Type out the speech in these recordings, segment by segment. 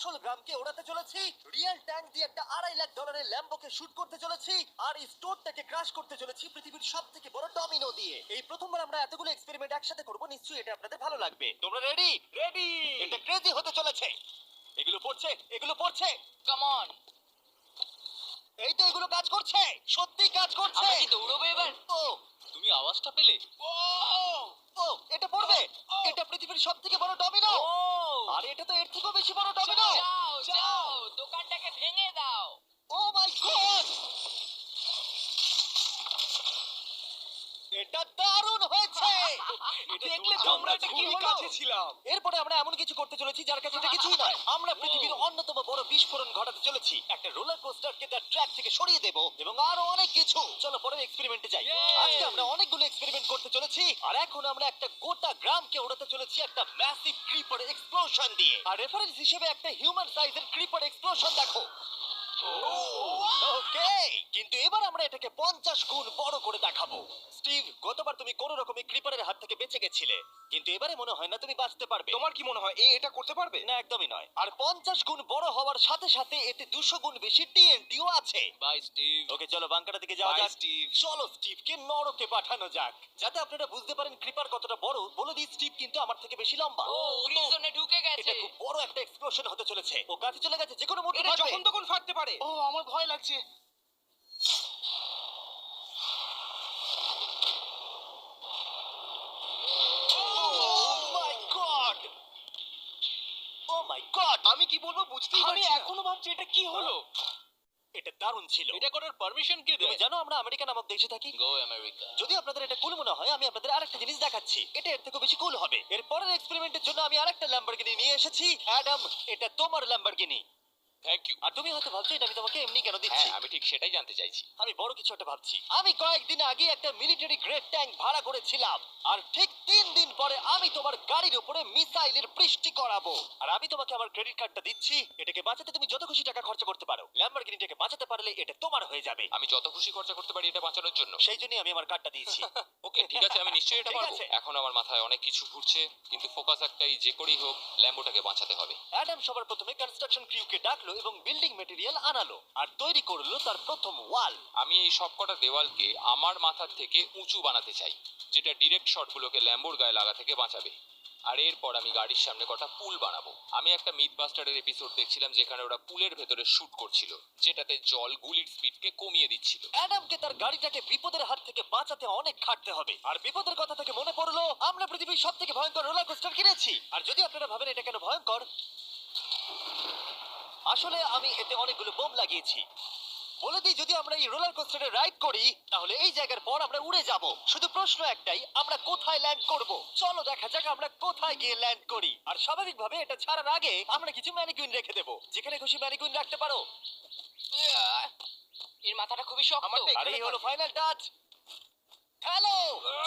আসল গ্রামকে ওড়াতে চলেছি, রিয়েল ট্যাঙ্ক দিয়ে একটা $2.5 লাখ ল্যাম্বোকে শুট করতে চলেছি, আর এই স্টোরটাকে ক্রাশ করতে চলেছি পৃথিবীর সব থেকে বড় ডমিনো দিয়ে। এই প্রথমবার আমরা এতগুলো এক্সপেরিমেন্ট একসাথে করবো, নিশ্চয়ই এটা আপনাদের ভালো লাগবে। তোমরা রেডি? রেডি। এটা ক্রেজি হতে চলেছে। এগুলো পড়ছে, এগুলো পড়ছে। Come on. এই তো এগুলো কাজ করছে, সত্যি কাজ করছে। আমরা কি দৌড়বো এবার? ও তুমি আওয়াজটা পেলে? ও ও এটা পড়বে। ও, ও। এটা পৃথিবীর সব থেকে বড় ডমিনো। ও আর এটা তো এর থেকেও বেশি বড় ডমিনো। যাও যাও দোকানটাকে ভেঙে দাও। ও মাই গড, এটা দারুণ হয়েছে। দেখলে দুর্দান্ত। তোমরা এটা কি হলো? কাছে ছিলাম। এরপরে আমরা এমন কিছু করতে চলেছি যার কাছে এটা কিছুই নয়। আমরা পৃথিবীর অন্যতম বড় বিস্ফোরণ ঘটাতে চলেছি, একটা রোলার কোস্টারকে তার ট্র্যাক থেকে সরিয়ে দেব এবং আরো অনেক কিছু। চলো পরের এক্সপেরিমেন্টে যাই। Yay! আজকে আমরা অনেকগুলো এক্সপেরিমেন্ট করতে চলেছি, আর এখন আমরা একটা গোটা গ্রামকে ওড়াতে চলেছি একটা ম্যাসিভ ক্রিপার এক্সপ্লোশন দিয়ে। আর রেফারেন্স হিসেবে একটা হিউম্যান সাইজের ক্রিপার এক্সপ্লোশন দেখো। ওকে, কিন্তু এবার আমরা এটাকে 50 গুণ বড় করে দেখাবো। স্টিভ, গতবার তুমি কোন রকমে ক্রিপারের হাত থেকে বেঁচে গেছিলে, কিন্তু এবারে মনে হয় না তুমি বাঁচতে পারবে। তোমার কি মনে হয় এটা করতে পারবে? না, একদমই নয়। আর 50 গুণ বড় হওয়ার সাথে সাথে এতে 200 গুণ বেশি টিএনটিও আছে। Bye Steve. ওকে, চলো বাংকারের দিকে যাওয়া Bye, যাক। Steve. চলো স্টিভকে নরকে পাঠানো যাক। যাতে আপনারা বুঝতে পারেন ক্রিপার কতটা বড়, বলে দিই স্টিভ কিন্তু আমার থেকে বেশি লম্বা। ও গ্রিন জোনে ঢুকে গেছে। এটা খুব বড় একটা এক্সপ্লোশন হতে চলেছে। ও কাছে চলে গেছে, যে কোনো মুহূর্তে এটা ফাটবে। যখন তখন ফাটতে পারে। ও আমার ভয় লাগছে। Oh my God! Oh my God! আমি কি বলবো বুঝতেই আমি পারছি না। এখনো ভাবছি এটা কি হলো। এটা দারুণ ছিল। এটা করার পারমিশন কে তুমি দেয়? জানো আমরা আমেরিকা নামক দেশে থাকি। গো আমেরিকা। যদি আপনাদের এটা কুল মনে হয়, আমি আপনাদের আরেকটা জিনিস দেখাচ্ছি। এটা এর থেকে বেশি কুল হবে। এর পরের এক্সপেরিমেন্টের জন্য আমি আরেকটা ল্যাম্বরগিনি নিয়ে এসেছি। অ্যাডাম, এটা তোমার ল্যাম্বরগিনি। Thank you. আর তুমি হয়তো ভাবছো এটা আমি তোমাকে এমনি কেন দিচ্ছি। আমি ঠিক সেটাই জানতে চাইছি। আমি বড় কিছু একটা ভাবছি। আমি কয়েকদিন আগে একটা মিলিটারি গ্রেড ট্যাঙ্ক ভাড়া করেছিলাম, আর ঠিক 3 দিন পরে আমি তোমার গাড়ির উপরে মিসাইলের বৃষ্টি করাবো। আর আমি তোমাকে আমার ক্রেডিট কার্ডটা দিচ্ছি। এটাকে বাঁচাতে তুমি যত খুশি টাকা খরচা করতে পারো। ল্যাম্বরগিনিটাকে বাঁচাতে পারলে এটা তোমার হয়ে যাবে। আমি যত খুশি খরচা করতে পারি এটা বাঁচানোর জন্য। সেই জন্যই আমি আমার কার্ডটা দিয়েছি। ওকে ঠিক আছে, আমি নিশ্চয়ই এটা ঠিক পারবো। আছে। এখন আমার মাথায় অনেক কিছু ঘুরছে, কিন্তু ফোকাস একটাই, যে করেই হোক ল্যাম্বোটাকে বাঁচাতে হবে। অ্যাডাম সবার প্রথমে কনস্ট্রাকশন ক্রিউকে ডাকলো এবং বিল্ডিং মেটেরিয়াল আনালো, আর তৈরি করলো তার প্রথম ওয়াল। আমি এই সবকটা দেওয়ালকে আমার মাথার থেকে উঁচু বানাতে চাই, যেটা ডিরেক্ট শটগুলোকে ল্যাম্বোর গায়ে লাগা থেকে বাঁচাবে। আর এরপর আমি গাড়ির সামনে কটা পুল বানাবো। আমি একটা মিথবাস্টারের এপিসোড দেখছিলাম যেখানে ওরা পুলের ভেতরে শুট করছিল, যেটাতে জল গুলির স্পিডকে কমিয়ে দিচ্ছিল। অ্যাডামকে তার গাড়িটাকে বিপদের হাত থেকে বাঁচাতে অনেক খাটতে হবে। আর বিপদের কথা থেকে মনে পড়লো, আমরা পৃথিবীর সব থেকে ভয়ঙ্কর রোলার কোস্টার কিনেছি। আর যদি আপনারা ভাবেন এটা কেন ভয়ঙ্কর, আসলে আমি এতে অনেকগুলো বোম লাগিয়েছি। বলে দিই, যদি আমরা এই রোলার কোস্টারে রাইড করি তাহলে এই জায়গার পর আমরা উড়ে যাব। শুধু প্রশ্ন একটাই, আমরা কোথায় ল্যান্ড করব? চলো দেখা যাক আমরা কোথায় গিয়ে ল্যান্ড করি। আর স্বাভাবিকভাবে এটা ছাড়ার আগে আমরা কিছু ম্যানিকুইন রেখে দেবো। যেখানে খুশি ম্যানিকুইন রাখতে পারো। এর মাথাটা খুবই শক্ত। আমার তো আর এই হলো ফাইনাল টাচ। ঠেলো,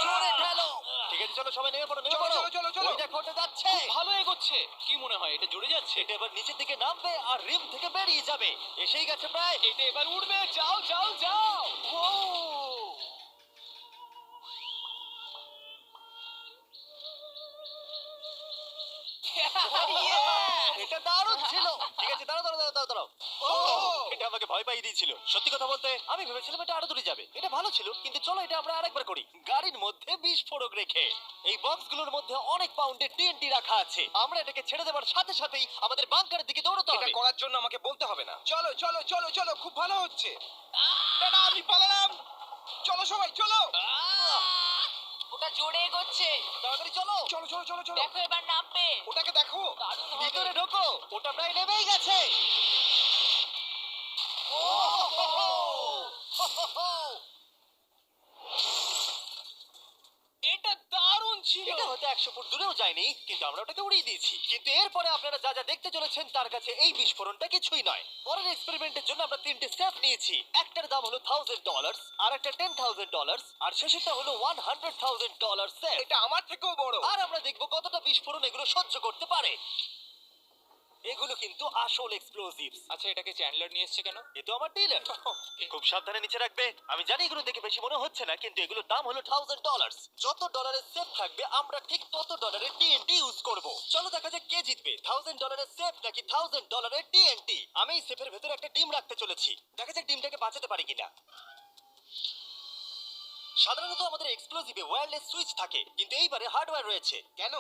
জোরে ঠেলো। ঠিক আছে, চলো সবাই নেমে পড়ো, নেমে চলো, পড়ো। চলো, চলো, চলো। ওই দেখো, ওটা যাচ্ছে। ভালো এগোচ্ছে। কি মনে হয় এটা জুড়ে যাচ্ছে? এটা এবার নিচের দিকে নামবে আর রিম থেকে বেরিয়ে যাবে। এসেই গেছে প্রায়। এটা এবার উড়বে। যাও যাও যাও। ও এটা দারুণ ছিল। ঠিক আছে, দাঁড়াও দাঁড়াও দাঁড়াও দাঁড়াও। ও, এটা আমাকে ভয় পাইয়ে দিয়েছিল। সত্যি কথা বলতে আমি ভেবেছিলাম এটা আরো দূরে যাবে। এটা ভালো ছিল, কিন্তু চলো এটা আমরা আরেকবার করি, গাড়ির মধ্যে বিস্ফোরক রেখে। এই বক্সগুলোর মধ্যে অনেক পাউন্ডের টিএনটি রাখা আছে। আমরা এটাকে ছেড়ে দেওয়ার সাথে সাথেই আমাদের বাংকারের দিকে দৌড়তে এটা হবে। করার জন্য আমাকে বলতে হবে না। চলো চলো চলো চলো, খুব ভালো হচ্ছে। টাটা, আমি পালালাম। চলো সবাই চলো। ওটা জোরে এগোচ্ছে। তাড়াতাড়ি চলো। চলো চলো চলো চলো। দেখো এবার নামবে। ওটাকে দেখো। দারুণ হবে। ভিতরে ঢোকো, ওটা প্রায় নেমেই গেছে। ও হো হো হো হো হো। এটা দারুণ ছিল। এটা হয়তো 100 ফুট দূরেও যায়নি, কিন্তু আমরা ওটাকে উড়িয়ে দিয়েছি। কিন্তু এরপরে আপনারা যা যা দেখতে চলেছেন তার কাছে এই বিস্ফোরণটা কিছুই নয়। পরের এক্সপেরিমেন্টের জন্য আমরা 3টে স্টেপ নিয়েছি। একটার দাম হলো $1000, আর একটা $10,000, আর শেষেরটা হলো $100,000 সেট। এটা আমার থেকেও বড়। আর আমরা দেখবো কতটা বিস্ফোরণ এগুলো সহ্য করতে পারে। এগুলো কিন্তু আসল এক্সপ্লোসিভস। আচ্ছা, এটাকে চ্যান্ডলার নিয়ে এসছে কেন? এ তো আমার ডিলার। খুব সাবধানে নিচে রাখবে। আমি জানি এগুলো দেখে বেশি মনে হচ্ছে না, কিন্তু এগুলোর দাম হলো $1000। যত ডলারের সেফ থাকবে আমরা ঠিক তত ডলারের টিএনটি ইউজ করব। চলো দেখা যাক কে জিতবে, $1000 সেফ নাকি $1000 টিএনটি। আমি এই সেফের ভেতরে একটা ডিম রাখতে চলেছি, দেখা যাক ডিমটাকে বাঁচাতে পারি কিনা। সাধারণত আমাদের এক্সপ্লোসিভে ওয়্যারলেস সুইচ থাকে, কিন্তু এইবারে হার্ডওয়্যার রয়েছে। কেন?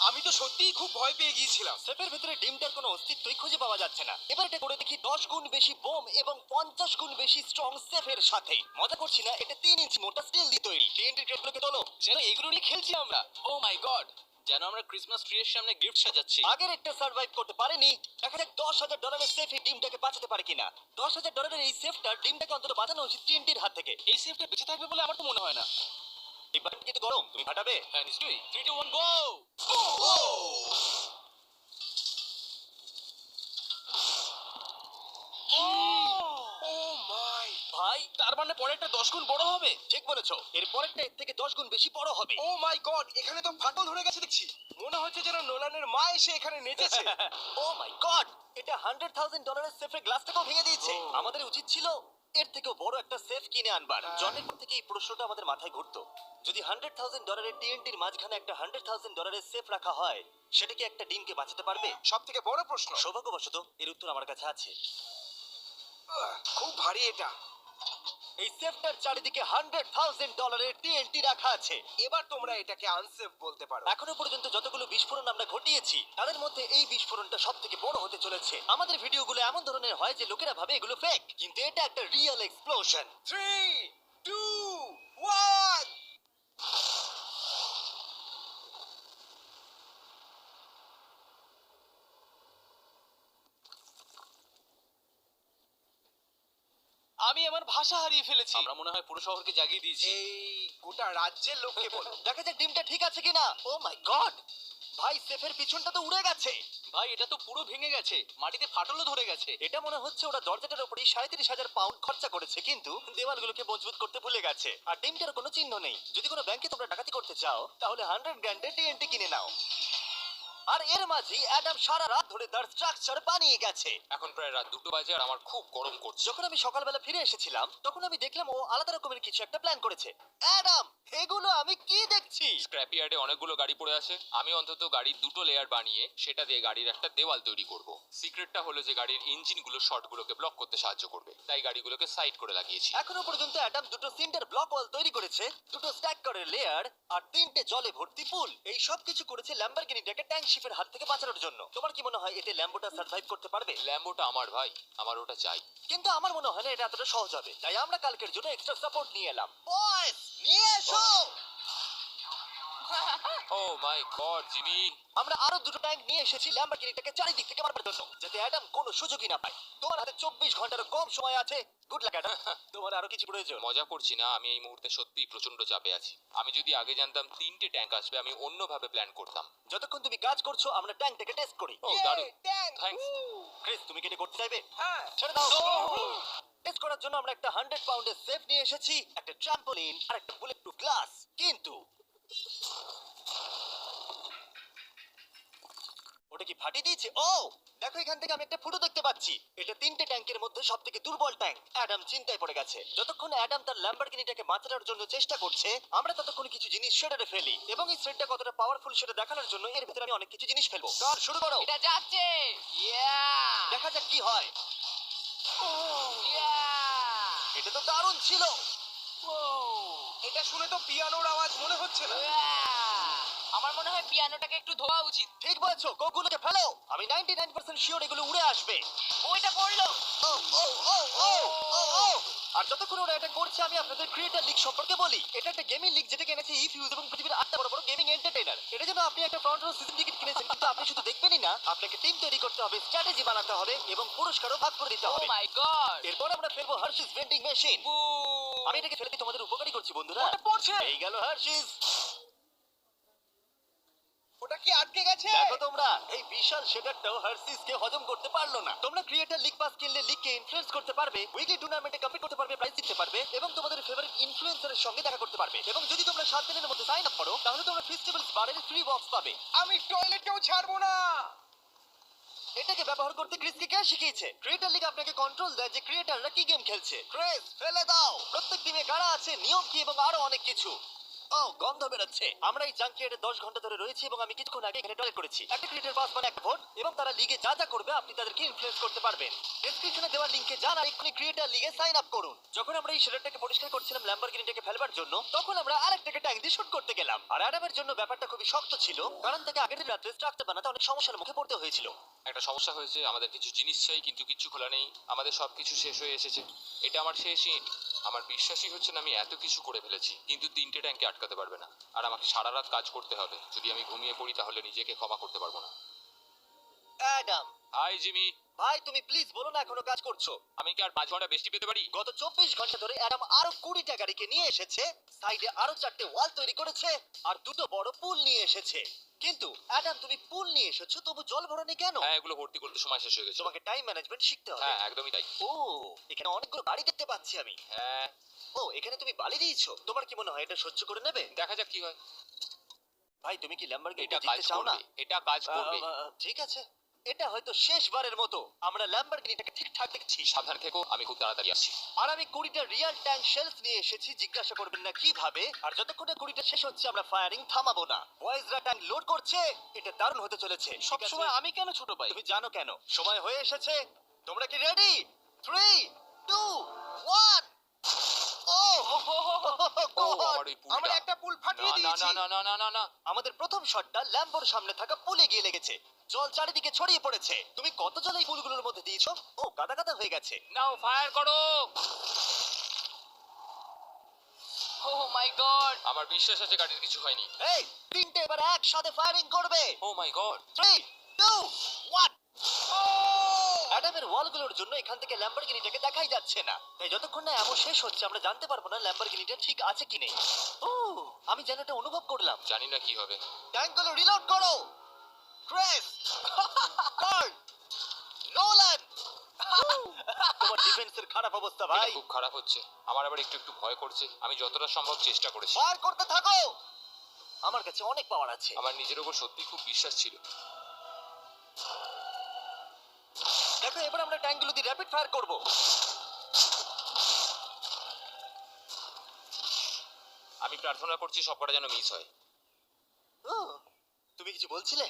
আমি তো সত্যিই খুব ভয় পেয়ে গিয়েছিলাম। সেফের ভেতরে ডিমটার কোনো অস্তিত্বই খুঁজে পাওয়া যাচ্ছে না। এবার এটা করে দেখি 10 গুণ বেশি বোম এবং 50 গুণ বেশি স্ট্রং সেফের সাথে। মজা করছি না, এটা 3 ইঞ্চি মোটা স্টিল দিয়ে তৈরি। টিএনটি ক্রেটগুলোকে তোলো। যেন এগুলো নিয়ে খেলছি আমরা। ও মাই গড, যেন আমরা ক্রিসমাস ট্রি এর সামনে গিফট সাজাচ্ছি। আগের একটা সার্ভাইভ করতে পারেনি, দেখা যাক $10,000 সেফ এই ডিমটাকে বাঁচাতে পারে কিনা। $10,000 এই সেফটা ডিমটাকে অন্তত বাঁচানো উচিত টিএনটির হাত থেকে। এই সেফটা বেঁচে থাকবে বলে আমার তো মনে হয় না। এই বাটন কিন্তু গরম, তুমি ফাটাবে। হ্যাঁ নিশ্চয়ই। 3 2 1 গো। ও মাই! ভাই তার মানে পরেরটা 10 গুণ বড় হবে। ঠিক বলেছো, এর পরেরটা এর থেকে 10 গুণ বেশি বড় হবে। ও মাই গড! এখানে তো ফাটল ধরে গেছে দেখছি। মনে হচ্ছে যেন নোলানের মা এসে এখানে নেচেছে। ও মাই গড, এটা $100,000 সেফের গ্লাসটাকেও ভেঙে দিয়েছে। Oh. আমাদের উচিত ছিল এর থেকেও বড় একটা সেফ কিনে আনবার। জন্মের পর থেকে এই প্রশ্নটা আমাদের মাথায় ঘুরতো, যদি $100,000 টিএনটির মাঝখানে একটা $100,000 সেফ রাখা হয়, সেটা কি একটা ডিমকে বাঁচাতে পারবে? সব থেকে বড় প্রশ্ন। সৌভাগ্যবশত এর উত্তর আমার কাছে আছে। খুব ভারী এটা। এই সেফটার চারিদিকে $100,000 টিএনটি রাখা আছে। এবার তোমরা এটাকে আনসেফ বলতে পারো। এখনো পর্যন্ত যতগুলো বিস্ফোরণ আমরা ঘটিয়েছি তাদের মধ্যে এই বিস্ফোরণটা সব থেকে বড় হতে চলেছে। আমাদের ভিডিওগুলো এমন ধরনের হয় যে লোকেরা ভাবে এগুলো ফেক, কিন্তু এটা একটা রিয়েল এক্সপ্লোশন। 3 2 1 আমি আমার ভাষা হারিয়ে ফেলেছি। আমরা মনে হয় পুরো শহরকে জাগিয়ে দিয়েছি। এই গোটা রাজ্যের লোককে বলো। দেখা যাক ডিমটা ঠিক আছে কিনা। ও মাই গড, ভাই সেফের পিছনটা তো উড়ে গেছে। ভাই এটা তো পুরো ভেঙে গেছে, মাটিতে ফাটলও ধরে গেছে। এটা মনে হচ্ছে ওরা দরজাটার উপরই 37,000 পাউন্ড খরচা করেছে, কিন্তু দেওয়ালগুলোকে মজবুত করতে ভুলে গেছে। আর ডিমটার কোনো চিহ্ন নেই। যদি কোনো ব্যাংকে তোমরা ডাকাতি করতে চাও তাহলে 100 গ্র্যান্ডের টিএনটি কিনে নাও। আর এর মাঝেই অ্যাডাম সারা রাত ধরে তার স্ট্রাকচার বানিয়ে গেছে। এখন প্রায় রাত 2টো বাজে আর আমার খুব গরম করছে। যখন আমি সকালবেলা ফিরে এসেছিলাম তখন আমি দেখলাম ও আলাদা রকমের কিছু একটা প্ল্যান করেছে। অ্যাডাম, এগুলো আমি কি দেখছি? স্ক্র্যাপ ইয়ার্ডে অনেকগুলো গাড়ি পড়ে আছে। আমি অন্তত গাড়ির 2টো লেয়ার বানিয়ে সেটা দিয়ে গাড়ির একটা দেওয়াল তৈরি করব। সিক্রেটটা হলো যে গাড়ির ইঞ্জিনগুলো শর্টগুলোকে ব্লক করতে সাহায্য করবে, তাই গাড়িগুলোকে সাইড করে লাগিয়েছি। এখনো পর্যন্ত অ্যাডাম দুটো সিন্টার ব্লক ওয়াল তৈরি করেছে, দুটো স্ট্যাক করে লেয়ার, আর 3টে জলে ভর্তি পুল। এই সব কিছু করেছে ল্যাম্বরগিনিটাকে ট্যাঙ্ক শিপের হাত থেকে বাঁচানোর জন্য। তোমার কি মনে হয় এতে ল্যাম্বোটা সার্ভাইভ করতে পারবে? ল্যাম্বোটা আমার ভাই, আমার ওটা চাই। কিন্তু আমার মনে হয় না এটা এতটা সহজ হবে, তাই আমরা কালকের জন্য এক্সট্রা সাপোর্ট নিয়ে এলাম। বয়েস, নিয়ে এসো। ও মাই গড জিমি! আমরা আরো দুটো ট্যাঙ্ক নিয়ে এসেছি ল্যাম্বরগিনিটাকে চারিদিক থেকে মারবার জন্য, যাতে অ্যাডাম কোনো সুযোগই না পায়। তোমার হাতে 24 ঘন্টারও কম সময় আছে। Good luck Adam. তোমার আরো কিছু প্রয়োজন? মজা করছি না, আমি এই মুহূর্তে সত্যিই প্রচন্ড চাপে আছি। আমি যদি আগে জানতাম 3টে ট্যাঙ্ক আসবে আমি অন্যভাবে প্ল্যান করতাম। যতক্ষণ তুমি কাজ করছো আমরা ট্যাঙ্কটাকে টেস্ট করি। ও দারুণ, ট্যাঙ্ক! থ্যাঙ্কস। ক্রিস, তুমি কি এটা করতে চাইবে? হ্যাঁ। ছেড়ে দাও। টেস্ট করার জন্য আমরা একটা 100 পাউন্ডের সেফ নিয়ে এসেছি, একটা ট্রাম্পোলিন আর একটা বুলেট প্রুফ গ্লাস। কিন্তু ওটা কি ফাটিয়ে দিয়েছে? ও দেখো, এখান থেকে আমি একটা ফুটো দেখতে পাচ্ছি। এটা 3টে ট্যাঙ্কের মধ্যে সবথেকে দুর্বল ট্যাঙ্ক। অ্যাডাম চিন্তায় পড়ে গেছে। যতক্ষণ অ্যাডাম তার ল্যাম্বরগিনিটাকে বাঁচানোর জন্য চেষ্টা করছে, আমরা ততক্ষণ কিছু জিনিস শেডারে ফেলি, এবং এই শেডটা কতটা পাওয়ারফুল সেটা দেখানোর জন্য এর ভিতরে আমি অনেক কিছু জিনিস ফেলবো। কার শুরু করো। এটা যাচ্ছে। ইয়া! দেখা যাক কি হয়। ইয়া! এটা তো দারুণ ছিল। এটা শুনে তো পিয়ানোর আওয়াজ মনে হচ্ছে না। আমার মনে হয় পিয়ানোটাকে একটু ধোয়া উচিত। ঠিক বলছো, কোকগুলোকে ফেলো। আমি 99% শিওর এগুলো উড়ে আসবে। ওইটা পড়লো। ও ও ও ও ও ও। আর যতক্ষণ ওরা এটা করছে আমি আপনাদের ক্রিয়েটর লিগ সম্পর্কে বলি। এটা একটা গেমিং লিগ যেটাকে এনেছে ইফিউজ এবং পৃথিবীর 8টা বড় বড় গেমিং এন্টারটেইনার। এটা জন্য আপনি একটা ফ্রন্ট রো সিজন টিকিট কিনেছেন, কিন্তু আপনি শুধু দেখবেনই না, আপনাকে টিম তৈরি করতে হবে, স্ট্র্যাটেজি বানাতে হবে এবং পুরস্কারও ভাগ করে দিতে ও হবে। মাই গড! এরপর আমরা ফেলবো হার্শিস ভেন্ডিং মেশিন। আমি এটাকে ফেলে দিয়ে তোমাদের উপকারী করছি বন্ধুরা। ওটা পড়ছে। এই গেল হার্শিস। ওটা ওটা কি আটকে গেছে? দেখো তোমরা, এই বিশাল শেডারটাও হার্সিস কে হজম করতে পারলো না। তোমরা ক্রিয়েটর লিগ পাস কিনলে লিগকে ইনফ্লুয়েন্স করতে পারবে, উইকলি টুর্নামেন্টে কম্পিট করতে পারবে, প্রাইজ জিততে পারবে এবং তোমাদের ফেভারিট ইনফ্লুয়েন্সারের সঙ্গে দেখা করতে পারবে। এবং যদি তোমরা 7 দিনের মধ্যে সাইন আপ করো তাহলে তোমরা ফেস্টিভ্যালস বারের ফ্রি বক্স পাবে। আমি টয়লেটেও ছাড়বো না। এটাকে ব্যবহার করতে ক্রিসকে কে শিখিয়েছে? ক্রিয়েটর লিগ আপনাকে কন্ট্রোল দেয় যে ক্রিয়েটররা কি গেম খেলছে। ক্রিস, ফেলে দাও। প্রত্যেক টিমে কারা আছে, নিয়ম কি এবং আরো অনেক কিছু। ও, গন্ধ বেরোচ্ছে। আমরা এই জাঙ্কিয়ার্ডে 10 ঘন্টা ধরে রয়েছি এবং আমি কিছুক্ষণ আগে এখানে টয়লেট করেছি। একটা ক্রিয়েটর পাস মানে একটা ভোট এবং তারা লিগে যা যা করবে আপনি তাদেরকে ইনফ্লুয়েন্স করতে পারবেন। ডেসক্রিপশনে দেওয়া লিংকে যান আর এক্ষুনি ক্রিয়েটর লিগে সাইন আপ করুন। যখন আমরা এই শেডারটাকে পরিষ্কার করছিলাম ল্যাম্বরগিনিটাকে ফেলবার জন্য, তখন আমরা আরেকটাকে ট্যাঙ্ক দিয়ে শুট করতে গেলাম। আর অ্যাডামের জন্য ব্যাপারটা খুবই শক্ত ছিল, কারণ তাকে আগের দিন রাত্রে স্ট্রাকচার বানাতে অনেক সমস্যার মুখে পড়তে হয়েছিল। একটা সমস্যা হয়েছে, আমাদের কিছু জিনিস চাই কিন্তু কিচ্ছু খোলা নেই। আমাদের সবকিছু শেষ হয়ে এসেছে। এটা আমার শেষ ইট। আমার বিশ্বাসই হচ্ছে না আমি এত কিছু করে ফেলেছি, কিন্তু 3টে ট্যাঙ্কে আটকাতে পারবে না। আর আমাকে সারা রাত কাজ করতে হবে। যদি আমি ঘুমিয়ে পড়ি তাহলে নিজেকে ক্ষমা করতে পারবো না। Adam, hi Jimmy. ভাই তুমি প্লিজ বলো না এখনো কাজ করছো। আমি কি আর 5 ঘন্টা বেশি পেতে পারি? গত 24 ঘন্টা ধরে অ্যাডাম আরো 20টা গাড়িকে নিয়ে এসেছে, সাইডে আরো 4টে ওয়াল তৈরি করেছে আর 2টো বড় পুল নিয়ে এসেছে। কিন্তু অ্যাডাম, তুমি পুল নিয়ে এসেছো তবু জল ভরনি কেন? হ্যাঁ, এগুলো ভর্তি করতে সময় শেষ হয়ে গেছে। তোমাকে টাইম ম্যানেজমেন্ট শিখতে হবে। হ্যাঁ, একদমই তাই। ও, এখানে অনেকগুলো বাড়ি দেখতে পাচ্ছি আমি। হ্যাঁ, ও, এখানে তুমি বালি দিয়েছো। তোমার কি মনে হয় এটা সহ্য করে নেবে? দেখা যাক কি হয়। ভাই তুমি কি ল্যাম্বরগিনি এটা কাজ জিততে চাও না? করবে, এটা কাজ করবে। ঠিক আছে, এটা হয়তো শেষবারের মতো আমরা ল্যাম্বরগিনিটাকে ঠিকঠাক দেখছি। সাবধান থেকো, আমি খুব তাড়াতাড়ি আসছি। আর আমি 20টা রিয়েল ট্যাঙ্ক শেলস নিয়ে এসেছি। জিজ্ঞাসা করবেন না কিভাবে। আর যতক্ষণে 20টা শেষ হচ্ছে আমরা ফায়ারিং থামাবো না। বয়েজরা ট্যাঙ্ক লোড করছে। এটা দারুণ হতে চলেছে। সবসময় আমি কেন ছোট পাই? তুমি জানো কেন? সময় হয়ে এসেছে। তোমরা কি রেডি? 3, 2, 1। ও ও, আমার ওই পুলটা। আমরা একটা পুল ফাটিয়ে না না দিয়েছি। না না না না না। আমাদের প্রথম শটটা ল্যাম্বোর সামনে থাকা পুলে গিয়ে লেগেছে। জল চারিদিকে ছড়িয়ে পড়েছে। তুমি কত জল এই পুলগুলোর মধ্যে দিয়েছো? ও, গাদা গাদা হয়ে গেছে। নাও ফায়ার করো। ও মাই গড! আমার বিশ্বাস আছে গাড়ির কিছু হয়নি। এই, 3টে এবার একসাথে ফায়ারিং করবে। ও মাই গড। 3, 2, 1। অ্যাডামের ওয়ালগুলোর জন্য এখান থেকে ল্যাম্বরগিনিটাকে দেখাই যাচ্ছে না। তাই যতক্ষণ না এমন শেষ হচ্ছে আমরা জানতে পারবো না ল্যাম্বরগিনিটা ঠিক আছে কি নেই। ও, আমি যেন এটা অনুভব করলাম। জানি না কি হবে। ট্যাঙ্কগুলো রিলোড করো। Kress, Carl, Nolan. তোমার ডিফেন্সের খারাপ অবস্থা এটা ভাই। খুব খারাপ হচ্ছে। আমার আবার একটু একটু ভয় করছে। আমি যতটা সম্ভব চেষ্টা করেছি। ফায়ার করতে থাকো। আমার কাছে অনেক পাওয়ার আছে। আমার নিজের উপর সত্যি খুব বিশ্বাস ছিল। দেখো, এবার আমরা ট্যাঙ্কগুলো দিয়ে র্যাপিড ফায়ার করব। আমি প্রার্থনা করছি সবকটা যেন মিস হয়। ও, তুমি কিছু বলছিলে?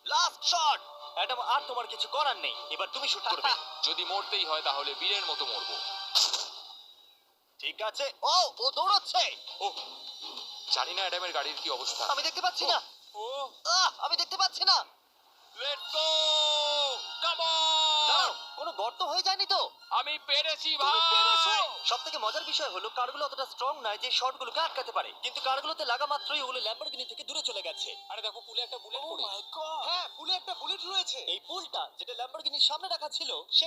Last shot. অ্যাডাম, আর তোমার কিছু করার নেই। এবার তুমি শুট করবে। যদি মরতেই হয় তাহলে বীরের মতো মরবো। ঠিক আছে। ও, ও দৌড়চ্ছে। ও, জানি না অ্যাডামের গাড়ির কি অবস্থা। আমি দেখতে পাচ্ছি না। ও, আমি দেখতে পাচ্ছি না। Let's go! কাম দাঁড়াও, অন! কোনো গর্ত হয়ে যায়নি তো? আমি পেরেছি তুমি পেরেছো। ভাই! সবথেকে মজার বিষয় হলো কারগুলো অতটা স্ট্রং নয় যে শটগুলোকে আটকাতে পারে, কিন্তু কারগুলোতে লাগা মাত্রই ওগুলো ল্যাম্বরগিনি থেকে দূরে চলে গেছে। আরে দেখো, পুলে একটা বুলেট ও পড়ে। মাই গড! হ্যাঁ, পুলে একটা বুলেট রয়েছে। এই পুলটা যেটা ল্যাম্বরগিনির সামনে রাখা ছিল সে